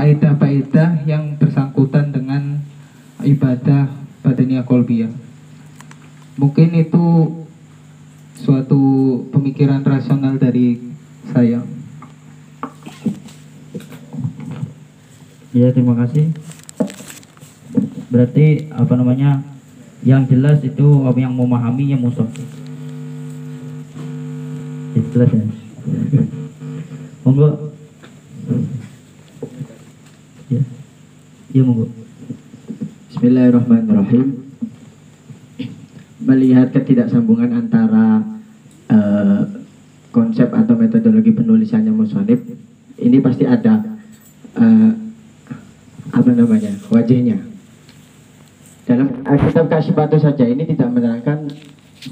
faedah-faedah yang bersangkutan dengan ibadah badaniyah qalbiyah. Mungkin itu suatu pemikiran rasional dari saya. Ya, terima kasih. Berarti apa namanya, yang jelas itu yang memahaminya musuh. Jelas ya. Monggo. Ya. Iya, monggo. Bismillahirrahmanirrahim. Melihat ketidaksambungan antara konsep atau metodologi penulisannya musannif, ini pasti ada wajahnya. Dalam kitab Kasyifatu saja ini tidak menerangkan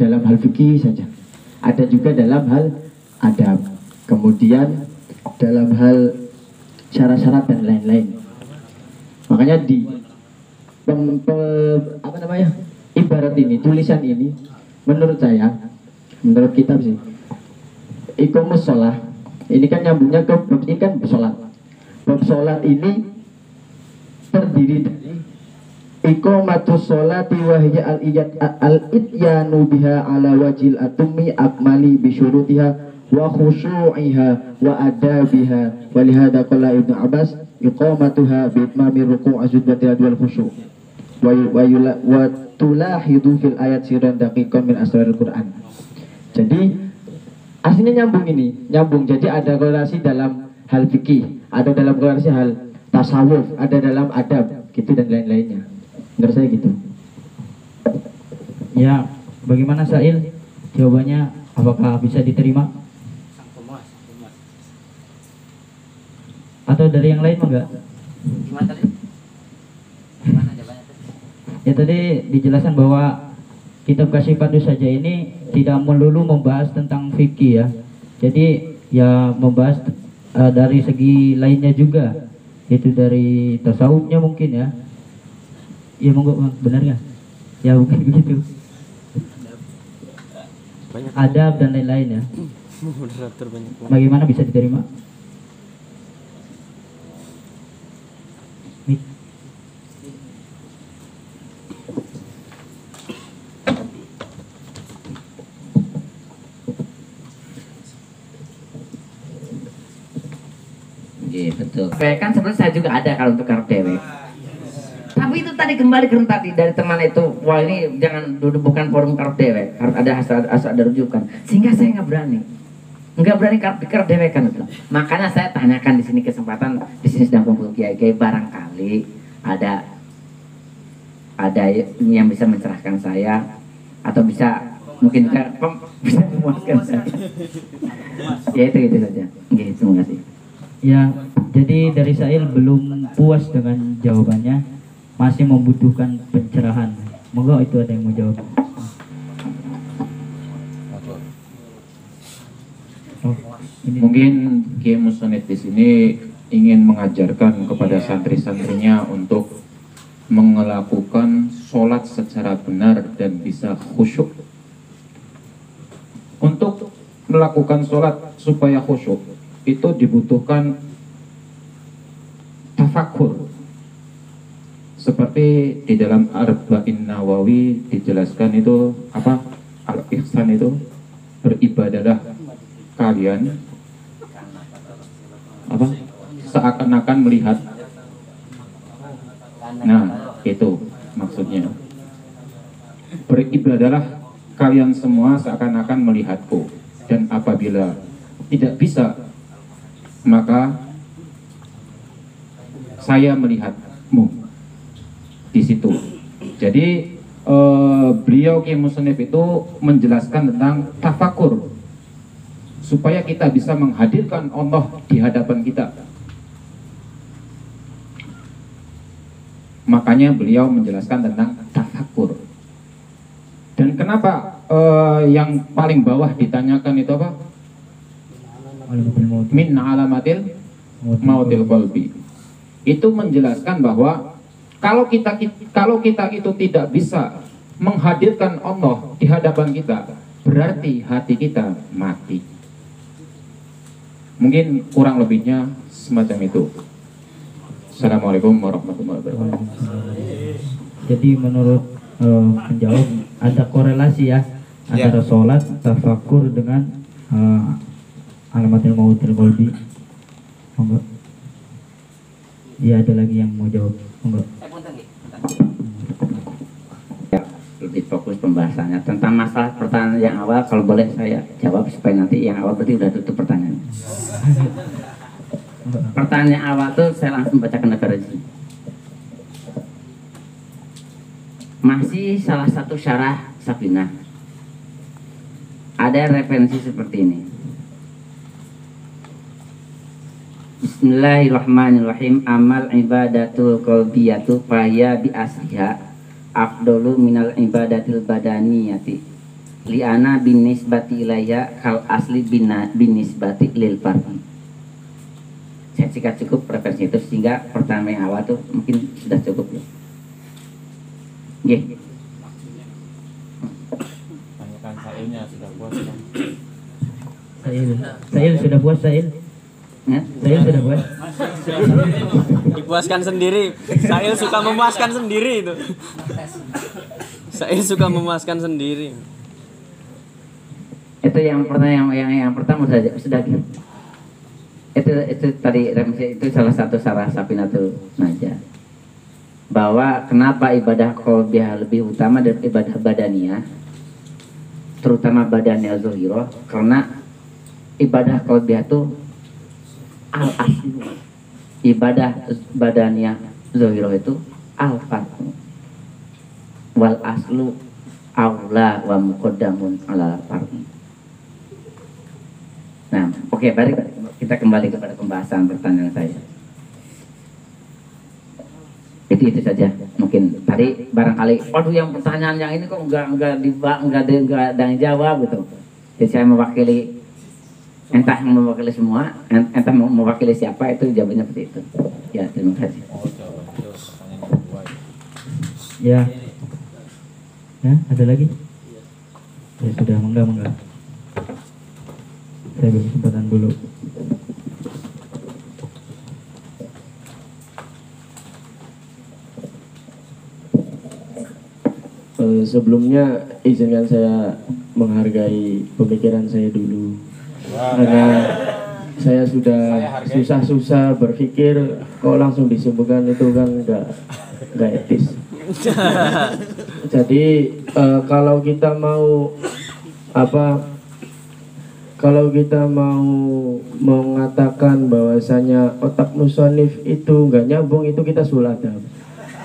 dalam hal fikih saja, ada juga dalam hal adab, kemudian dalam hal syarat-syarat dan lain-lain. Makanya di ibarat ini, tulisan ini, menurut saya, menurut kitab sih, Iqamus Shalah, ini kan nyambungnya ke bab ini kan sholat. Bab sholat ini terdiri dari iqamatus sholati wa hiya al-ityanu biha ala wajil atumi akmali bisyurutiha wa khusyu'iha wa adabiha wa lihada qala Ibnu Abbas iqamatuha bi itmami ruku' azudati wal khusyu' wa tulahidu fil ayat sirran daqiqan min asrarul Quran. Jadi aslinya nyambung, jadi ada korelasi dalam hal fikih, ada dalam korelasi hal tasawuf, ada dalam adab gitu dan lain-lainnya. Menurut saya gitu. Ya, bagaimana Sail? Jawabannya apakah bisa diterima? Atau dari yang lain enggak? Gimana tadi? Gimana jawabannya tadi? Ya, tadi dijelaskan bahwa kitab Kasyifatu saja ini tidak melulu membahas tentang fikih ya. Jadi ya membahas dari segi lainnya juga. Itu dari tasawufnya mungkin ya. Ya monggo, benar nggak? Ya mungkin begitu. Adab dan lain-lain ya. Bagaimana bisa diterima? Betul. Kan sebenarnya saya juga ada kalau untuk kartu dewek. Tapi itu tadi kembali ke tadi dari teman itu, wah ini jangan duduk bukan forum kartu dewek, harus ada asal ada rujukan. Sehingga saya nggak berani kartu dewek kan itu. Makanya saya tanyakan di sini kesempatan di sini sedang kumpul kiai-kiai, barangkali ada yang bisa mencerahkan saya atau bisa mungkin bisa memuaskan saya. Ya itu saja. Oke, terima kasih. Ya, jadi dari Sail belum puas dengan jawabannya, masih membutuhkan pencerahan. Moga itu ada yang mau jawab. Mungkin Kiai Musannif di sini ingin mengajarkan kepada santri-santrinya untuk melakukan sholat secara benar dan bisa khusyuk. Untuk melakukan sholat supaya khusyuk itu dibutuhkan tafakur, seperti di dalam Arba'in Nawawi dijelaskan itu apa, al-ihsan itu beribadahlah kalian apa seakan-akan melihat. Nah itu maksudnya, beribadahlah kalian semua seakan-akan melihatku, dan apabila tidak bisa maka saya melihatmu di situ. Jadi beliau Kiai Musannif itu menjelaskan tentang tafakur supaya kita bisa menghadirkan Allah di hadapan kita. Makanya beliau menjelaskan tentang tafakur. Dan kenapa yang paling bawah ditanyakan itu apa? Min alamatil mautil qalbi. Itu menjelaskan bahwa kalau kita itu tidak bisa menghadirkan Allah di hadapan kita, berarti hati kita mati. Mungkin kurang lebihnya semacam itu. Assalamualaikum warahmatullahi wabarakatuh. Jadi menurut penjawab ada korelasi ya antara sholat, tafakur dengan alamatil mautil qalbi. Monggo. Iya, ada lagi yang mau jawab. Monggo. Ya, lebih fokus pembahasannya tentang masalah pertanyaan yang awal. Kalau boleh saya jawab supaya nanti yang awal berarti udah tutup pertanyaan. Pertanyaan yang awal tuh saya langsung bacakan negara sini. Masih salah satu syarah Safinah. Ada referensi seperti ini. Bismillahirrahmanirrahim. Amal ibadatul qalbiyatu fahya bi asliha afdalu minal ibadatil badaniyati li'ana binisbati ilayya kal asli binisbati lil fardi. Saya singkat cukup referensi itu sehingga pertanyaan yang awal tuh mungkin sudah cukup ya. Nggih. Tanyakan Sailnya sudah puas kan? Sail sudah puas, Sail. Ya? Sail sudah puas. Dipuaskan sendiri. Saya suka memuaskan sendiri itu. Saya suka memuaskan sendiri. Itu yang pertanyaan yang pertama sudah itu tadi referensi itu salah satu syarah Safinatul Najah. Bahwa kenapa ibadah qalbiyah lebih utama dari ibadah badaniyah, terutama badaniyah zahirah, karena ibadah qalbiyah itu al aslu, ibadah badaniyah zahirah itu al fardu, wal aslu aula wa muqaddamun ala fardu. Nah, oke, mari kita kembali kepada pembahasan pertanyaan saya. Itu saja mungkin tadi barangkali waduh yang pertanyaan yang ini kok enggak ada yang jawab gitu. Jadi saya mewakili, entah yang mewakili semua, entah mewakili siapa, itu jawabannya seperti itu. Ya, terima kasih. Ya. Ya, ada lagi? Ya sudah, mangga. Saya beri kesempatan dulu. Sebelumnya izinkan saya menghargai pemikiran saya dulu, karena saya sudah susah-susah berpikir kok langsung disimpulkan, itu kan nggak etis. Jadi kalau kita mau mengatakan bahwasanya otak musonif itu nggak nyambung, itu kita suladab.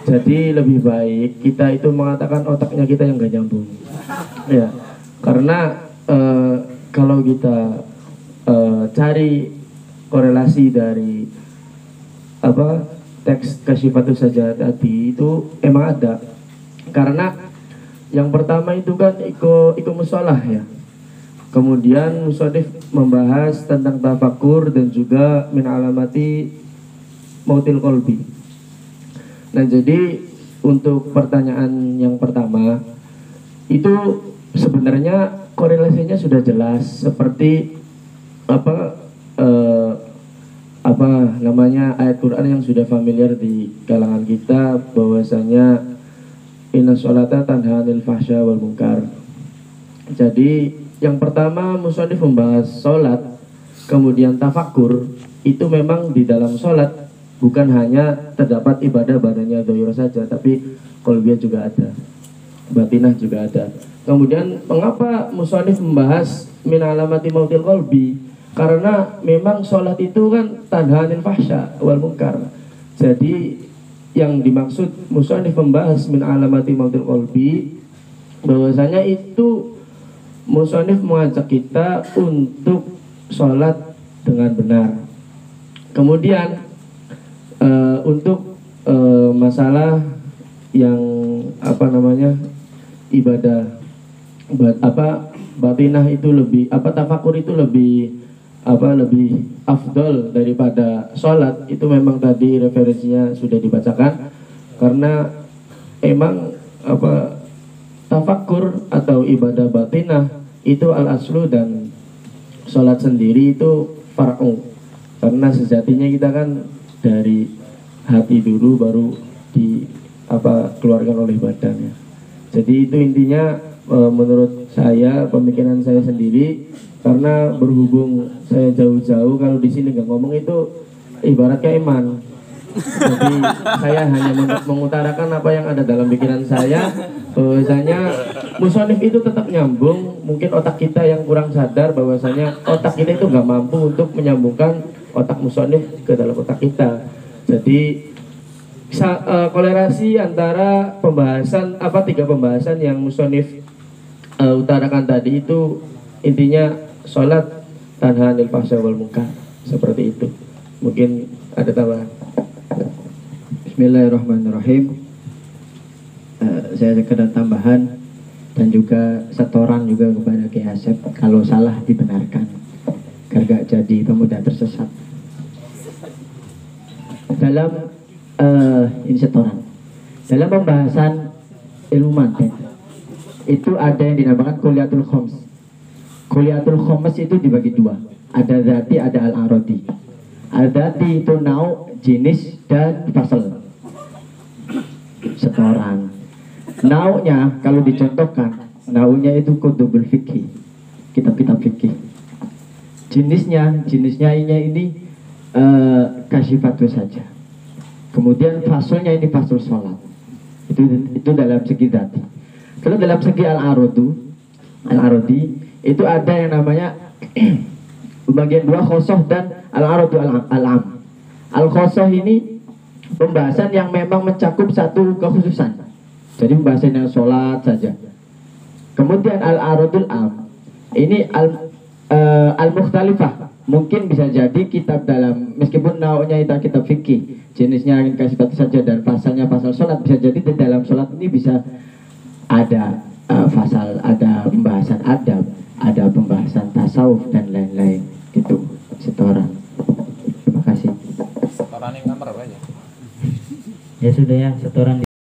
Jadi lebih baik kita itu mengatakan otaknya kita yang nggak nyambung, ya. Karena kalau kita cari korelasi dari teks Kasyifatus Sajah tadi itu emang ada. Karena yang pertama itu kan iko musolah ya. Kemudian musonif membahas tentang tafakur dan juga min alamati mautil qalbi. Nah, jadi untuk pertanyaan yang pertama itu sebenarnya korelasinya sudah jelas, seperti ayat Quran yang sudah familiar di kalangan kita, bahwasanya inna sholata tanha 'anil fahsya wal munkar. Jadi yang pertama musonif membahas sholat, kemudian tafakur, itu memang di dalam sholat bukan hanya terdapat ibadah badannya zahir saja, tapi qalbiyah juga ada, batinah juga ada. Kemudian mengapa musonif membahas min alamati mautil qalbi? Karena memang sholat itu kan tanha 'anil fahsya wal munkar. Jadi yang dimaksud musonif membahas min alamati mautil qalbi, bahwasanya itu musonif mengajak kita untuk sholat dengan benar. Kemudian untuk masalah yang ibadah batinah itu lebih tafakur itu lebih afdol daripada sholat, itu memang tadi referensinya sudah dibacakan. Karena emang tafakur atau ibadah batinah itu al aslu, dan sholat sendiri itu far'u, karena sejatinya kita kan dari hati dulu baru keluarkan oleh badannya. Jadi itu intinya menurut saya, pemikiran saya sendiri, karena berhubung saya jauh-jauh, kalau di sini nggak ngomong itu ibaratnya iman. Jadi saya hanya mengutarakan apa yang ada dalam pikiran saya, bahwasanya musonif itu tetap nyambung. Mungkin otak kita yang kurang sadar bahwasanya otak kita itu nggak mampu untuk menyambungkan otak musonif ke dalam otak kita. Jadi kolerasi antara pembahasan tiga pembahasan yang musonif utarakan tadi itu intinya sholat tanha anil fahsya wal munkar, seperti itu. Mungkin ada tambahan. Bismillahirrahmanirrahim. Saya sekedar tambahan dan juga setoran juga kepada Kiai Asep, kalau salah dibenarkan agar gak jadi pemuda tersesat. Dalam ini setoran, dalam pembahasan ilmu mantiq itu ada yang dinamakan kuliatul khoms. Kuliatul khoms itu dibagi dua, ada dzati, ada al-aradi. Al-dzati itu nau, jenis, dan fasal. Setoran. Naunya kalau dicontohkan, naunya itu kutubul fikih, kitab-kitab fikih. Jenisnya ini kasifatu saja. Kemudian fasulnya ini fasul sholat. Itu dalam segi dzati. Kalau dalam segi al-aradi itu ada yang namanya bagian dua khosoh dan al-aradu al-am. Al-khosoh ini pembahasan yang memang mencakup satu kekhususan. Jadi pembahasan yang sholat saja. Kemudian al-aradul am ini al-mukhtalifah. Mungkin bisa jadi kitab dalam, meskipun naunya itu kitab fikih, jenisnya ingin kasih satu saja dan pasalnya pasal sholat, bisa jadi di dalam sholat ini bisa ada pasal, ada pembahasan adab, ada pembahasan tasawuf dan lain-lain. Itu setoran. Terima kasih. Setoran yang kamar apa aja? Ya sudah ya, setoran.